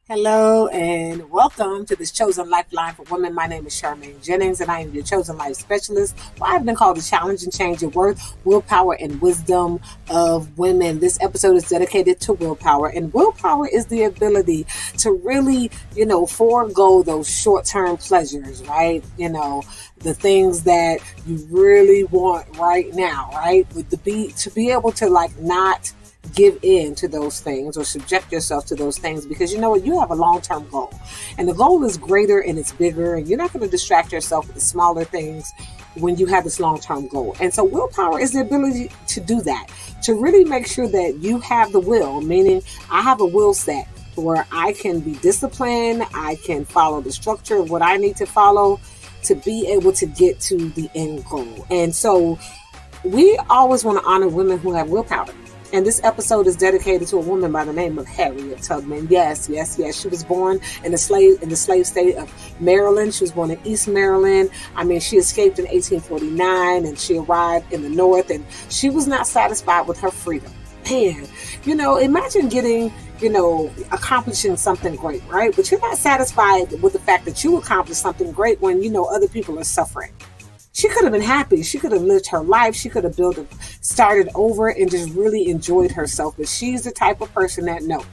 Hello and welcome to this Chosen Lifeline for Women. My name is Charmaine Jennings and I am your Chosen Life Specialist. Well, I've been called to challenge and change your worth, willpower, and wisdom of women. This episode is dedicated to willpower, and willpower is the ability to really, forego those short-term pleasures, right? The things that you really want right now, right? To be able to not give in to those things or subject yourself to those things, because you know what, you have a long-term goal and the goal is greater and it's bigger, and you're not going to distract yourself with the smaller things when you have this long-term goal. And so willpower is the ability to do that, to really make sure that you have the will, meaning I have a will set where I can be disciplined, I can follow the structure of what I need to follow to be able to get to the end goal. And so we always want to honor women who have willpower. And this episode is dedicated to a woman by the name of Harriet Tubman. Yes. She was born in the slave state of Maryland. She was born in East Maryland. She escaped in 1849 and she arrived in the North, and she was not satisfied with her freedom. Man, imagine getting, accomplishing something great, right? But you're not satisfied with the fact that you accomplished something great when, other people are suffering. She could have been happy. She could have lived her life. She could have started over and just really enjoyed herself. But she's the type of person that, no,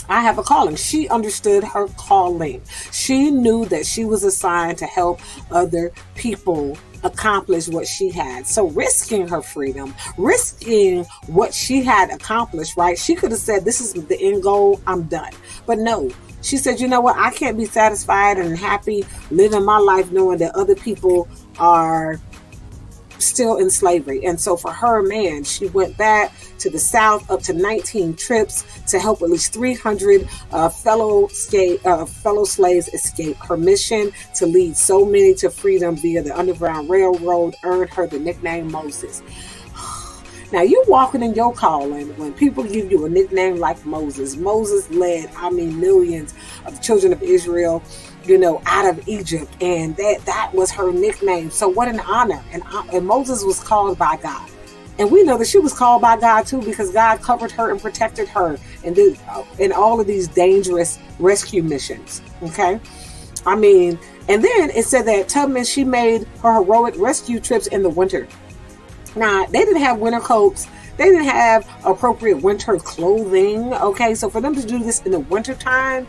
I have a calling. She understood her calling. She knew that she was assigned to help other people accomplish what she had. So risking her freedom, risking what she had accomplished, right? She could have said, this is the end goal, I'm done. But no. She said, you know what, I can't be satisfied and happy living my life knowing that other people are still in slavery. And so for her, man, she went back to the South, up to 19 trips to help at least 300 fellow slaves escape. Her mission to lead so many to freedom via the Underground Railroad earned her the nickname Moses. Now, you're walking in your calling when people give you a nickname like Moses. Moses led, millions of the children of Israel, out of Egypt. And that was her nickname. So what an honor. And Moses was called by God. And we know that she was called by God, too, because God covered her and protected her in all of these dangerous rescue missions. Okay? And then it said that Tubman, she made her heroic rescue trips in the winter. Now, they didn't have winter coats. They didn't have appropriate winter clothing. Okay, so for them to do this in the winter time,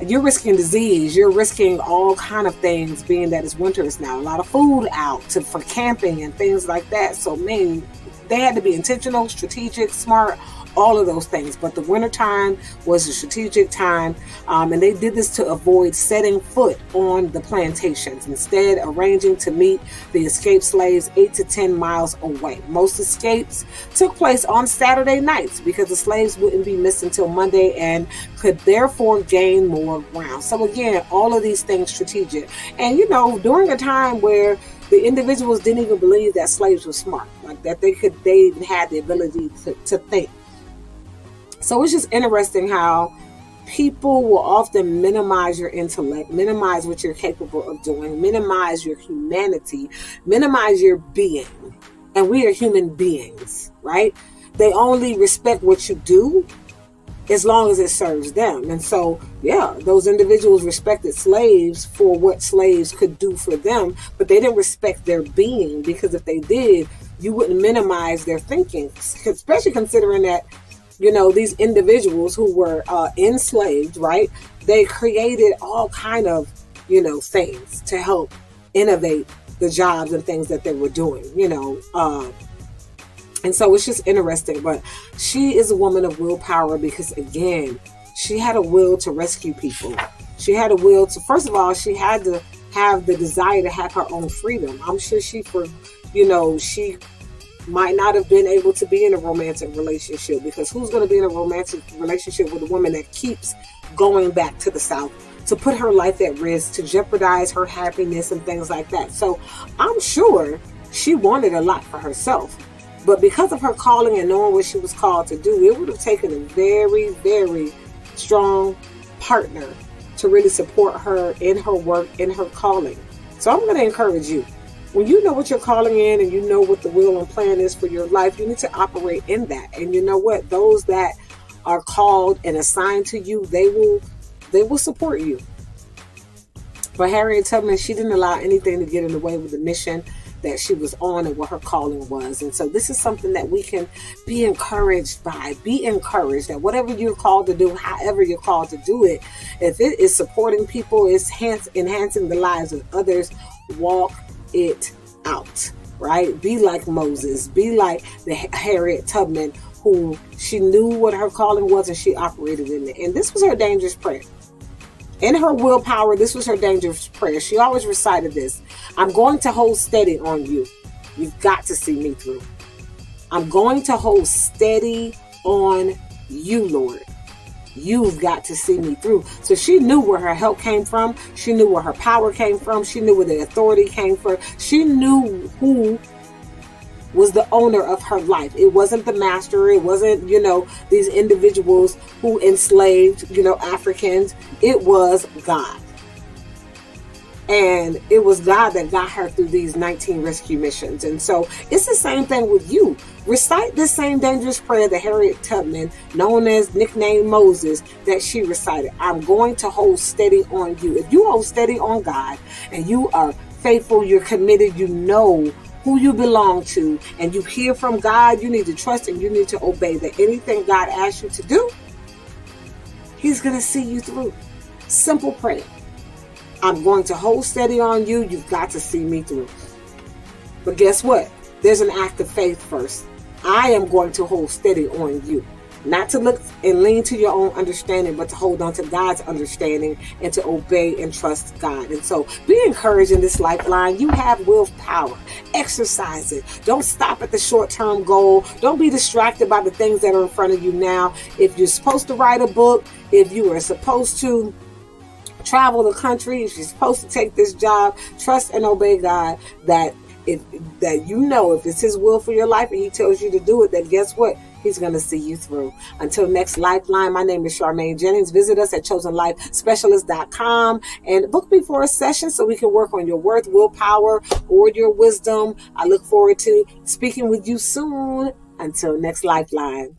you're risking disease. You're risking all kind of things, being that it's winter. It's now a lot of food out for camping and things like that. So, man, they had to be intentional, strategic, smart, all of those things. But the winter time was a strategic time, and they did this to avoid setting foot on the plantations, instead arranging to meet the escaped slaves 8 to 10 miles away. Most escapes took place on Saturday nights because the slaves wouldn't be missed until Monday and could therefore gain more ground. So again, all of these things strategic. And during a time where the individuals didn't even believe that slaves were smart, like that they had the ability to think. So it's just interesting how people will often minimize your intellect, minimize what you're capable of doing, minimize your humanity, minimize your being. And we are human beings, right? They only respect what you do as long as it serves them. And so, yeah, those individuals respected slaves for what slaves could do for them, but they didn't respect their being, because if they did, you wouldn't minimize their thinking, especially considering that these individuals who were enslaved, right? They created all kind of, things to help innovate the jobs and things that they were doing, and so it's just interesting. But she is a woman of willpower because, again, she had a will to rescue people. She had a will to, first of all, she had to have the desire to have her own freedom. I'm sure she might not have been able to be in a romantic relationship, because who's going to be in a romantic relationship with a woman that keeps going back to the South to put her life at risk, to jeopardize her happiness and things like that? So I'm sure she wanted a lot for herself, but because of her calling and knowing what she was called to do, it would have taken a very, very strong partner to really support her in her work, in her calling. So I'm going to encourage you When you know what you're calling in and you know what the will and plan is for your life, you need to operate in that. And you know what? Those that are called and assigned to you, they will support you. For Harriet Tubman, she didn't allow anything to get in the way with the mission that she was on and what her calling was. And so this is something that we can be encouraged by. Be encouraged that whatever you're called to do, however you're called to do it, if it is supporting people, it's enhancing the lives of others, walk it out, right? Be like Moses. Be like the Harriet Tubman, who she knew what her calling was and she operated in it. And this was her dangerous prayer. In her willpower, this was her dangerous prayer. She always recited this: I'm going to hold steady on you. You've got to see me through. I'm going to hold steady on you, Lord. You've got to see me through. So she knew where her help came from. She knew where her power came from. She knew where the authority came from. She knew who was the owner of her life. It wasn't the master. It wasn't, these individuals who enslaved, Africans. It was God. And it was God that got her through these 19 rescue missions. And so it's the same thing with you. Recite this same dangerous prayer that Harriet Tubman, known as nicknamed Moses, that she recited. I'm going to hold steady on you. If you hold steady on God and you are faithful, you're committed, you know who you belong to, and you hear from God, you need to trust and you need to obey that anything God asks you to do, He's going to see you through. Simple prayer. I'm going to hold steady on you. You've got to see me through. But guess what? There's an act of faith first. I am going to hold steady on you. Not to look and lean to your own understanding, but to hold on to God's understanding and to obey and trust God. And so be encouraged in this lifeline. You have willpower. Exercise it. Don't stop at the short-term goal. Don't be distracted by the things that are in front of you now. If you're supposed to write a book, if you are supposed to travel the country, if you're supposed to take this job, trust and obey God that if it's His will for your life and He tells you to do it, then guess what? He's going to see you through. Until next Lifeline, my name is Charmaine Jennings. Visit us at chosenlifespecialist.com and book me for a session so we can work on your worth, willpower, or your wisdom. I look forward to speaking with you soon. Until next Lifeline.